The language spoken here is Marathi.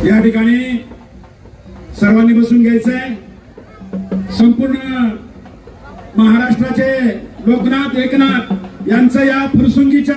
या ठिकाणी सर्वांनी बसून घ्यायचंय। संपूर्ण महाराष्ट्राचे लोकनाथ एकनाथ यांचं या फुरसुंगीच्या